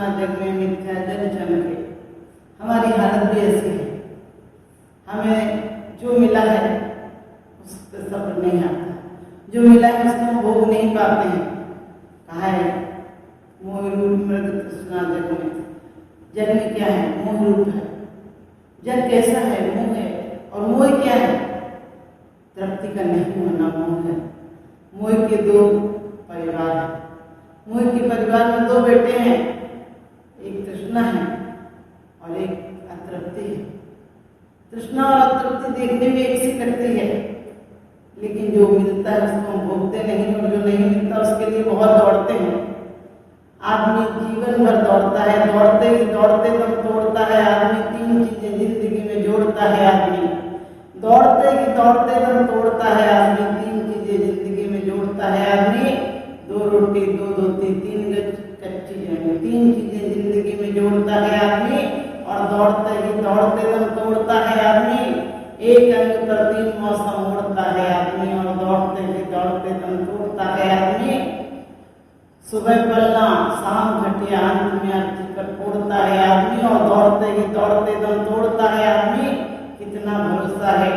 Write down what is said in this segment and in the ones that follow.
तृष्णा जग में मिथ्या जल चमके। हमारी हालत भी ऐसी है, हमें जो मिला है उस पर सब्र नहीं आता, जो मिला है उसको हम भोग नहीं पाते हैं। कहा है मोह रूप मृग तृष्णा जग में। जग में क्या है? मोह रूप है। जग कैसा है? मोह है। और मोह क्या है? तृप्ति का नहीं होना मोह है। मोह के दो परिवार हैं। मोह के परिवार में दो बेटे हैं, एक तृष्णा है और एक अतृप्ति है। तृष्णा और अतृप्ति देखने में एक सी करती है, लेकिन जो मिलता है उसको हम भोगते नहीं, और जो नहीं मिलता उसके लिए बहुत दौड़ते हैं। आदमी जीवन भर दौड़ता है, दौड़ते ही दौड़ते दम तोड़ता है। आदमी तीन चीजें जिंदगी में जोड़ता है। आदमी दौड़ते ही दौड़ते दम तोड़ता है। आदमी तीन चीजें जिंदगी में जोड़ता है। आदमी दो रोटी दो धोती तीन गज कच्ची जमीन, तीन चीजें जिंदगी में जोड़ता है आदमी। और दौड़ते ही दौड़ते दम तोड़ता है आदमी। एक अंग पर तीन मौसम ओढ़ता है आदमी, और दौड़ते ही दौड़ते दम तोड़ता है आदमी। सुबह पलना शाम घटिया अंत में अर्थी पर फोड़ता है आदमी, और दौड़ते ही दौड़ते दम तोड़ता है आदमी। कितना भरोसा है,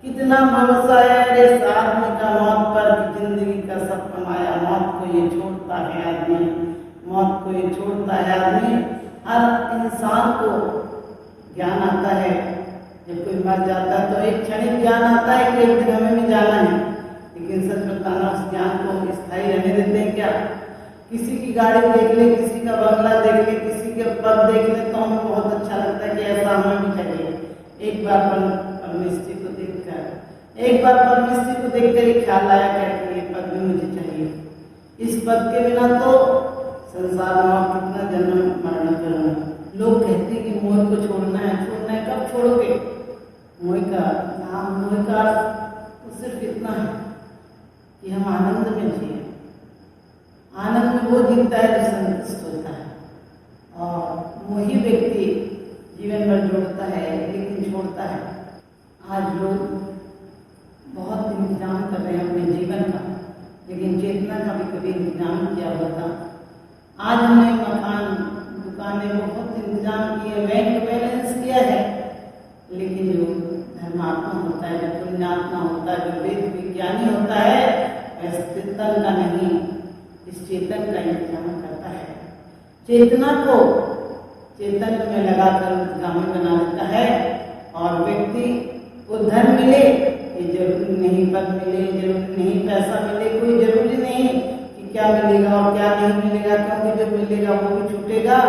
कितना भरोसा है अरे इस आदमी का मौत पर कि जिंदगी का सब कमाया मौत को ये छोड़ता है आदमी, मौत को ये छोड़ता है आदमी। हर इंसान को ज्ञान आता है, जब कोई मर जाता है तो एक क्षणिक ज्ञान आता है कि एक दिन हमें भी जाना है, लेकिन सच बताना उस ज्ञान को हम स्थायी रहने देते हैं क्या? किसी की गाड़ी देख ले, किसी का बंगला देख ले, किसी के पद देख ले तो हमें बहुत अच्छा लगता है कि ऐसा हमें भी चाहिए। एक बार परमेश्वर को देखकर, एक बार परमेश्वर को देखकर ही ख्याल आया कि ये पद भी मुझे चाहिए। इस पद के बिना तो संसार में और कितना जन्म मरण करूँगा। लोग कहते हैं कि मोह को छोड़ना है, छोड़ना है, कब छोड़ोगे? मोह का नाम, मोह का तो सिर्फ इतना है कि हम आनंद में जिए। आनंद में वो जीता है जो संतुष्ट होता है, और मोही व्यक्ति जीवन भर जोड़ता है लेकिन छोड़ता है। आज लोग बहुत इंतजाम कर रहे हैं अपने जीवन का, लेकिन चेतना का भी कभी इंतजाम किया होता। आज हमने मकान दुकानें बहुत इंतजाम किए, बैंक बैलेंस किया है, लेकिन जो धर्मात्मा होता है, जो पुण्यात्मा होता है, जो वेद विज्ञानी होता है, वह चेतन का नहीं, इस चेतन का इंतजाम करता है। चेतना को चेतन में लगाकर गामी बना देता है, और व्यक्ति को धन मिले ये जरूरी नहीं, पद मिले जरूरी नहीं, पैसा मिले कोई जरूरी नहीं कि क्या मिलेगा और क्या नहीं मिलेगा, क्योंकि जो मिलेगा वो भी छूटेगा।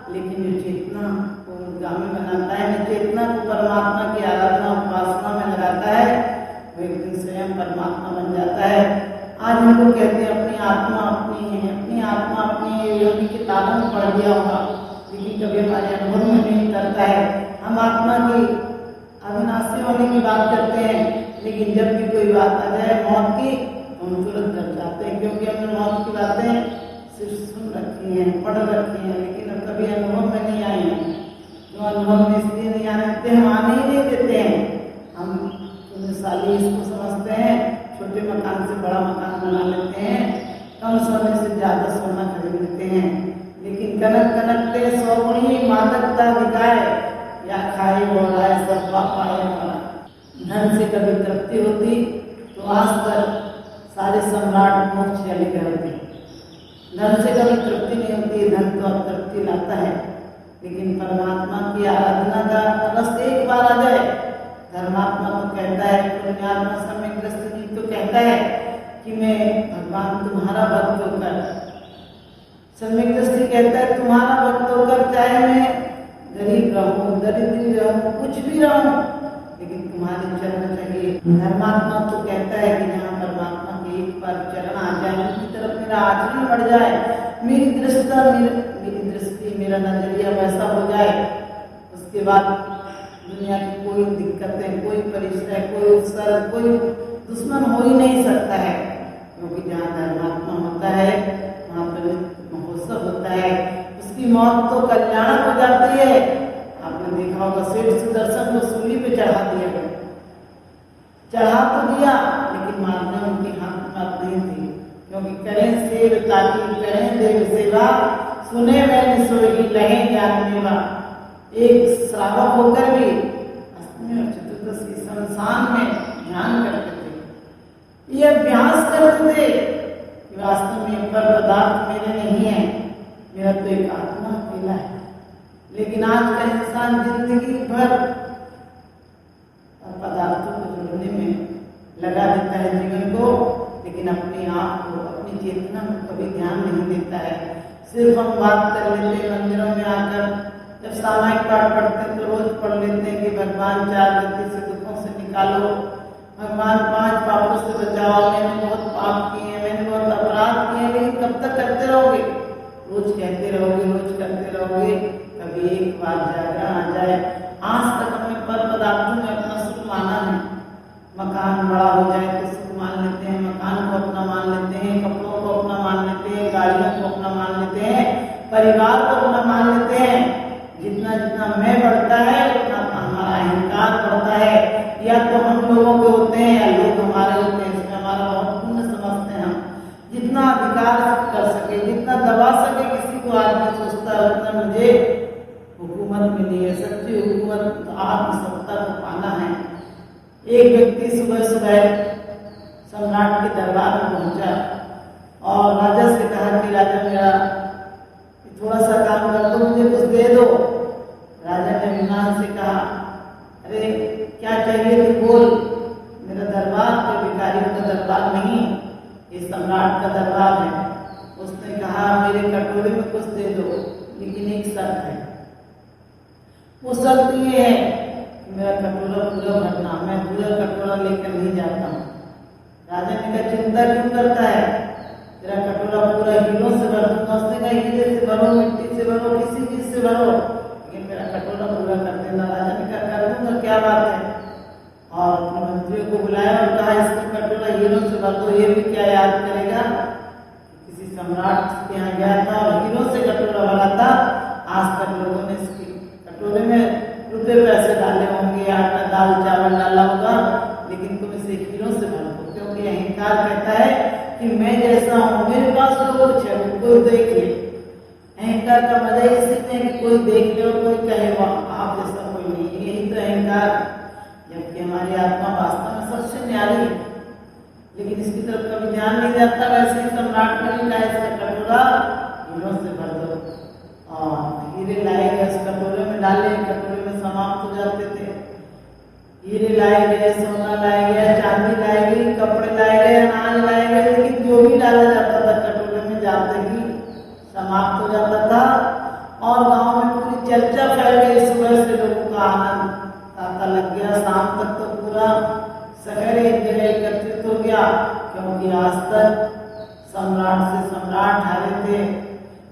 लेकिन जो चेतना को गामी बनाता है, जो चेतना को परमात्मा की आराधना उपासना में लगाता है, वो एक दिन स्वयं परमात्मा बन जाता है। आज हम लोग कहते हैं अपनी आत्मा अपनी है, अपनी आत्मा अपनी है, योगी किताबों में पढ़ दिया होगा, लेकिन कभी हमारे अनुभव में नहीं करता है। हम आत्मा की अविनाशी होने की बात करते हैं, लेकिन जब भी कोई बात आ जाए मौत की तो हम तुरंत डर जाते हैं, क्योंकि हमने मौत की बातें सिर्फ सुन रखी हैं, पढ़ रखी हैं, लेकिन अब कभी अनुभव में नहीं आई हैं। जो अनुभव में इसलिए नहीं आने देते, हम आने ही नहीं देते हैं। हम पुण्यशाली इसको समझते हैं, छोटे मकान से बड़ा मकान बना लेते हैं, कम सोने से ज़्यादा सोना खरीद लेते हैं, लेकिन कनक कनकते 100 गुणी मादकता दिखाए, या खाए बोलाए सब पाए वाला। धन से कभी तृप्ति होती तो आज तक सारे सम्राट मोक्ष चले गए होते। धन से कभी तृप्ति नहीं होती, धन तो तृप्ति लाता है, लेकिन परमात्मा की आराधना का रस एक बार आ जाए। धर्मात्मा तो कहता है, पुण्यात्मा सम्यक दृष्टि तो कहता है कि मैं भगवान तुम्हारा भक्त होकर, सम्यक दृष्टि कहता है तुम्हारा भक्त होकर चाहे मैं गरीब रहूं, दरिद्र रहूं, कुछ भी रहूं, लेकिन तुम्हारे चरण चाहिए। धर्मात्मा तो कहता है कि जहाँ परमात्मा के एक बार चरण आ जाए, उनकी तरफ मेरा आचरण बढ़ जाए, मेरी दृष्टि मेरा नजरिया वैसा हो जाए, उसके बाद दुनिया की कोई दिक्कतें, कोई परिश्रय, कोई उत्सर्ग, कोई दुश्मन हो ही नहीं सकता है। क्योंकि जहाँ धर्मात्मा होता है वहाँ पर महोत्सव होता है, उसकी मौत तो कल्याणक हो जाती है। आपने देखा होगा सेठ सुदर्शन को सूली पे चढ़ा दिया गया, चढ़ा तो दिया लेकिन मारने उनकी हाथ बात नहीं थी, क्योंकि करें सेव ताकि करें देव सेवा, सुने मैंने सोई लहे ज्ञान मेवा। एक श्रावक होकर भी अष्टमी और चतुर्दशी संसार में ध्यान करते थे, ये अभ्यास करते थे कि वास्तव में पर पदार्थ मेरे नहीं है, मेरा तो एक आत्मा अकेला है। लेकिन आज का इंसान जिंदगी भर पदार्थों को जोड़ने में लगा देता है जीवन को, लेकिन अपने आप को, अपनी चेतना को कभी ध्यान नहीं देता है। सिर्फ हम बात कर लेते हैं मंदिरों में आकर, जब सामायिक पाठ पढ़ते हैं तो रोज पढ़ लेते हैं कि भगवान 4 गति से दुखों से निकालो, भगवान 5 पापों से बचाओ, मैंने बहुत पाप किए हैं, मैंने बहुत अपराध किए हैं। लेकिन कब तक करते रहोगे? रोज कहते रहोगे, रोज करते रहोगे, कभी एक बार जागरण आ जाए। आज तक हमने पर पदार्थों में अपना सुख माना है। मकान बड़ा हो जाए तो सुख मान लेते हैं, मकान को अपना मान लेते हैं, कपड़ों को अपना मान लेते हैं, गाड़ियों को अपना मान लेते हैं, परिवार को अपना मान लेते हैं। जितना जितना मैं बढ़ता है उतना हमारा अहंकार बढ़ता है। या तो हम लोगों के होते हैं या लोग हमारे होते हैं, इसमें हमारा बहुत पुण्य समझते हैं हम। जितना अधिकार कर सके, जितना दबा सके किसी को आदमी सोचता है उतना मुझे हुकूमत मिली है। सच्ची हुकूमत आत्मसत्ता को पाना है। एक व्यक्ति सुबह सुबह सम्राट के दरबार में पहुंचा और राजा से कहा कि राजा मेरा थोड़ा सा काम कर दो, मुझे कुछ दे दो। राजा ने विमान से कहा, अरे क्या चाहिए तू बोल, मेरा दरबार कोई भिखारियों का दरबार नहीं, ये सम्राट का दरबार है। उसने कहा मेरे कटोरे में कुछ दे दो, लेकिन एक शर्त है। वो शर्त ये है कि मेरा कटोरा पूरा भरना, मैं पूरा कटोरा लेकर नहीं जाता हूँ। राजा ने कहा चिंता क्यों करता है, तेरा कटोरा पूरा हीरों से भर दूंगा। उसने कहा हीरे से भरो, मिट्टी से भरो, किसी चीज से भरो, लेकिन मेरा कटोरा पूरा कर देना। राजा ने कहा कर दूंगा, क्या बात है। और अपने मंत्रियों को बुलाया और कहा इसका कटोरा हीरों से भर दो। ये भी क्या याद करेगा, किसी सम्राट के यहाँ गया था और हीरों से कटोरा भरा था। आज तक लोगों ने इसके कटोरे में रुपए पैसे डाले होंगे, आटा दाल चावल डाला होगा, लेकिन तुम इसे हीरों से भर दो। क्योंकि अहंकार कहता है कि मैं जैसा हूँ, मेरे पास जो कुछ है वो कोई देख ले। अहंकार का मजा इसी में कि कोई देख ले और कोई कहे वाह आप जैसा कोई नहीं है, यही तो अहंकार। जबकि हमारी आत्मा वास्तव में सबसे न्यारी है, लेकिन इसकी तरफ कभी ध्यान नहीं जाता। वैसे ही सम्राट ने भी कहा इसका कटोरा हीरों से भर दो, और हीरे लाए गए उस कटोरे में डाले, कटोरे में समाप्त हो जाते थे। हीरे लाए गए, सोना लाए गया, चांदी लाए गई, कपड़े लाए गए, अनाज लाए गए, लेकिन जो भी डाला जाता था कटोरे में जाते ही समाप्त हो जाता था। और गांव में पूरी चर्चा फैल गई, सुबह से लोगों का आनंद तांता लग गया, शाम तक तो पूरा शहर एक जगह एकत्रित हो गया। क्योंकि आज तक सम्राट से सम्राट हारे थे,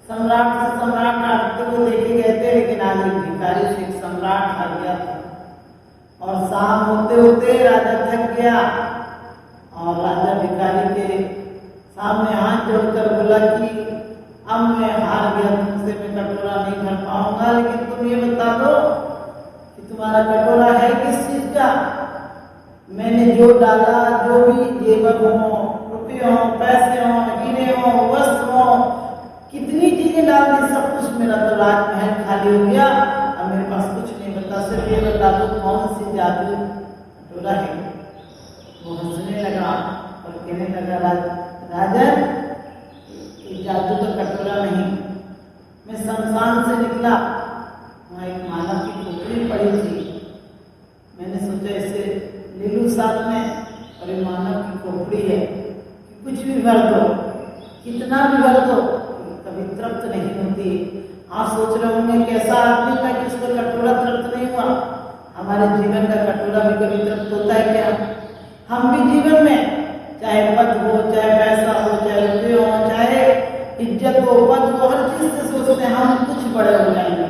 सम्राट से सम्राट हारते को देखे गए थे, लेकिन आज एक भिखारी से एक सम्राट हार गया था। और शाम होते होते राजा थक गया और राजा भिखारी के सामने हाथ जोड़कर बोला कि अब मैं हार गया, तुमसे मैं कटोरा नहीं भर पाऊंगा, लेकिन तुम ये बता दो कि तुम्हारा कटोरा है किस चीज का। मैंने जो डाला, जो भी जेवर हो, रुपये हो, पैसे हो, हीरे हो, वस्त्र हो, कितनी चीजें डाल दी, सब कुछ मेरा तो राजमहल खाली हो गया, अब मेरे पास कुछ नहीं बता। सिर्फ ये बता दो कौन सी जादू कटोरा है। वो हंसने लगा और कहने लगा राजन जादू का कटोरा नहीं, मैं शमशान से निकला, वहाँ एक मानव की खोपड़ी पड़ी थी, मैंने सोचा इसे ले लूँ साथ में, और ये मानव की खोपड़ी है कि कुछ भी भर दो, कितना भी भर दो, कभी तृप्त नहीं होती। आप सोच रहे होंगे कैसा आदमी था कि उसका कटोरा तृप्त नहीं हुआ। हमारे जीवन का कटोरा भी कभी तृप्त होता है क्या? हम भी जीवन में चाहे पद हो, चाहे पैसा हो, चाहे रुपये हो, चाहे इज्जत हो, पद हो, हर चीज से सोचते हैं हम कुछ बड़े हो जाएंगे।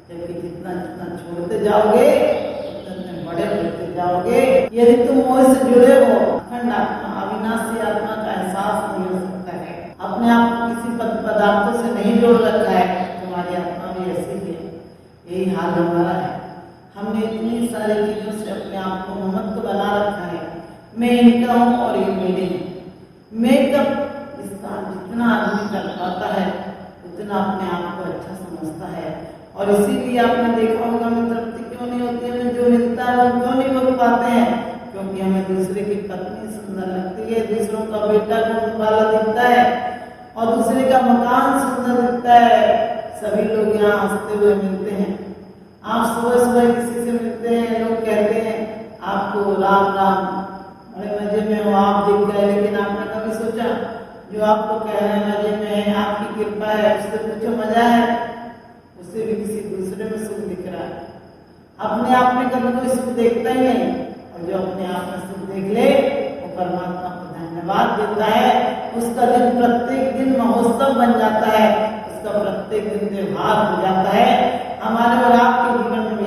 जबकि जितना जितना छोड़ते जाओगे उतने बड़े होते जाओगे। यदि तुम मोह से जुड़े हो, अखंड आत्मा, अविनाशी आत्मा का एहसास नहीं हो सकता है। अपने आप को किसी पदार्थों से नहीं जोड़ रखा है, तुम्हारी आत्मा भी ऐसी है। यही हाल हमारा है। हमने इतनी सारी चीजों से अपने आप को महत्व बना रखा है। मैं इनका हूँ और ये मेरे हैं। मैं कब जितना आदमी कर पाता है उतना अपने आप को अच्छा समझता है। और इसीलिए आपने देखा होगा हमें तृप्ति क्यों नहीं होती, हमें जो मिलता है वो क्यों नहीं भोग पाते हैं, क्योंकि हमें दूसरे की पत्नी सुंदर लगती है, दूसरों का बेटा वाला दिखता है और दूसरे का मकान सुंदर दिखता है। सभी लोग यहाँ हंसते हुए मिलते हैं। आप सुबह सुबह किसी से मिलते हैं, लोग कहते हैं आपको राम राम, बड़े मजे में हो, आप दिख गए, लेकिन आपने कभी सोचा जो आपको कह रहे हैं मजे में है, आपकी कृपा है, उससे पूछो मजा है, उससे भी किसी दूसरे में सुख दिख रहा है। अपने आप में कभी कोई सुख देखता ही नहीं, और जो अपने आप में सुख देख ले वो परमात्मा को धन्यवाद देता है। उसका दिन प्रत्येक दिन महोत्सव बन जाता है, उसका प्रत्येक दिन त्योहार हो जाता है। हमारे और आपके जीवन में भी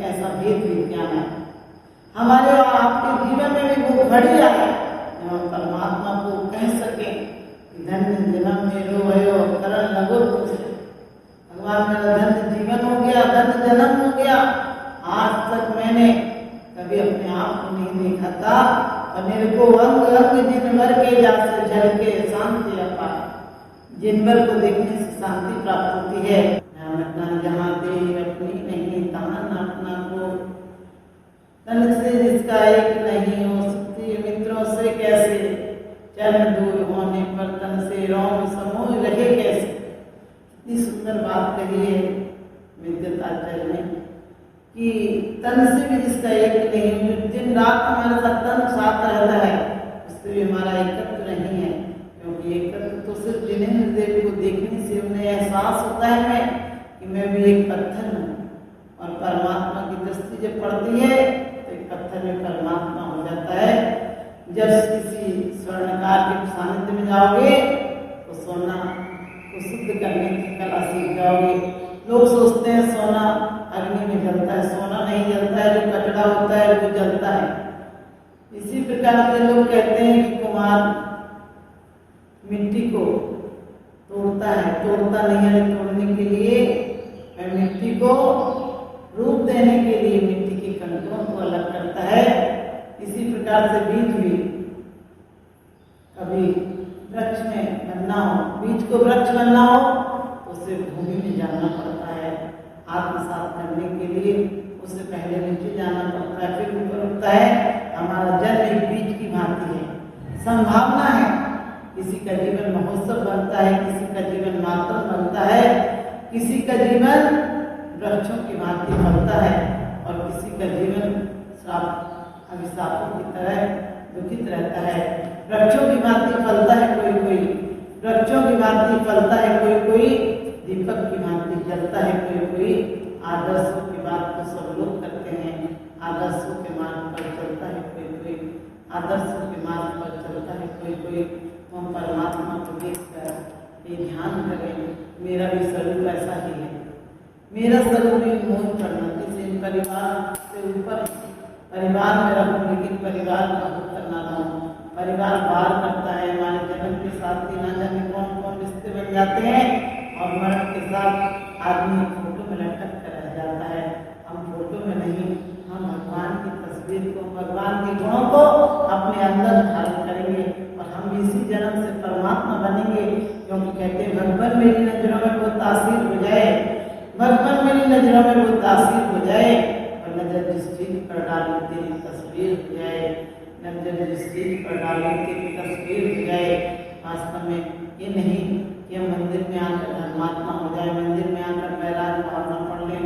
ऐसा भेद विज्ञान है। हमारे और आपके जीवन में भी वो घड़ी आए जब हम परमात्मा को कह सके धन्य जन्म मेरो भयो करण लगो तुझसे। भगवान मेरा धन्य जीवन हो गया, धन्य जन्म हो गया। आज तक मैंने कभी अपने आप को नहीं देखा था और मेरे को अंग अंग जिन भर के जासे झलके शांति अपार, जिन भर को देखने से शांति प्राप्त होती है। अपना जहाँ दे अपनी नहीं तहन अपना को, तन से जिसका एक नहीं हो सकती, मित्रों से कैसे चरण दूर होने पर तन से रोम समूह रहे कैसे। इतनी सुंदर बात कही है विद्याचार्य ने कि तन से भी जिसका एक नहीं, जो दिन रात हमारे साथ तन साथ रहता है, उससे भी हमारा एकत्व नहीं है। क्योंकि एकत्व तो सिर्फ जिनेंद्र देव को देखने से उन्हें एहसास होता है कि मैं भी एक पत्थर हूँ, और परमात्मा की दृष्टि जब पड़ती है तो एक पत्थर में परमात्मा हो जाता है। जब किसी स्वर्णकार के सानिध्य में जाओगे तो सोना को शुद्ध करने की कला सीख जाओगे। लोग सोचते हैं सोना अग्नि में जलता है, सोना नहीं जलता है, जो कचरा होता है वो जलता है। इसी प्रकार से लोग कहते हैं कि कुमार मिट्टी को तोड़ता है, तोड़ता नहीं है, तोड़ने के लिए मिट्टी को रूप देने के लिए मिट्टी के कणकों को अलग करता है। इसी प्रकार से बीज भी कभी वृक्ष में बनना हो, बीज को वृक्ष बनना हो तो उसे भूमि में जाना पड़ता है। आत्मसात करने के लिए उससे पहले नीचे जाना पड़ता है, फिर ऊपर उठता है। हमारा जन्म एक बीज की भांति है, संभावना है। किसी का जीवन महोत्सव बनता है, किसी का जीवन मातम बनता है, किसी का जीवन वृक्षों की भांति फलता है, और किसी का जीवन अभिशापों की तरह दुखित रहता है। वृक्षों की भांति फलता है कोई कोई, वृक्षों की भांति फलता है कोई कोई, दीपक की भांति जलता है कोई कोई। आदर्शों की बात तो सब लोग करते हैं, आदर्शों के मार्ग पर चलता है कोई कोई, आदर्शों के मार्ग पर चलता है कोई कोई। हम परमात्मा को देखकर ये ध्यान करें, मेरा भी स्वरूप ऐसा ही है, मेरा स्वरूप भी मोह करना, किसी परिवार से ऊपर परिवार में रहूं, लेकिन परिवार का होकर ना रहूं। परिवार बाहर करता है, हमारे जन्म के साथ ही ना जाने कौन कौन रिश्ते बन जाते हैं, और मरण के साथ आदमी फोटो में लटक कर रह जाता है। हम फोटो में नहीं, हम भगवान की तस्वीर को, भगवान के गुणों को अपने अंदर धारण करेंगे, और हम इसी जन्म से परमात्मा बनेंगे। क्योंकि कहते हैं भगवान मेरी नजरों में वो तासीर हो जाए, भगवान मेरी नजरों में वो तासीर हो जाए, और नजर जिस चीज पर डाली तेरी तस्वीर हो जाए, नजर जिस चीज पर डाली तेरी तस्वीर हो जाए। वास्तव में ये नहीं कि हम मंदिर में आकर धर्मात्मा हो जाए, मंदिर में आकर बैराग भावना पढ़ लें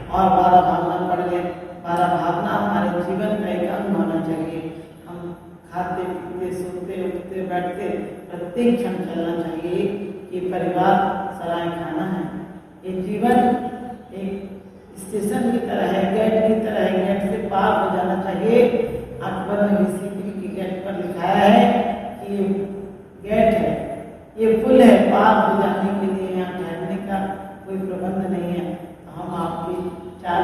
और 12 भावना पढ़ लें। 12 भावना हमारे जीवन का एक अंग होना चाहिए। हम खाते पीते सोते उठते बैठते प्रत्येक क्षण चलना चाहिए। ये परिवार सराय खाना है, ये जीवन एक स्टेशन की तरह है, गेट की तरह है, गेट से पार हो जाना चाहिए। अकबर ने सीकरी की गेट पर लिखाया है कि ये गेट है, ये पुल है, पार हो जाने के लिए यहाँ ठहरने का कोई प्रबंध नहीं है। तो हम आपकी 4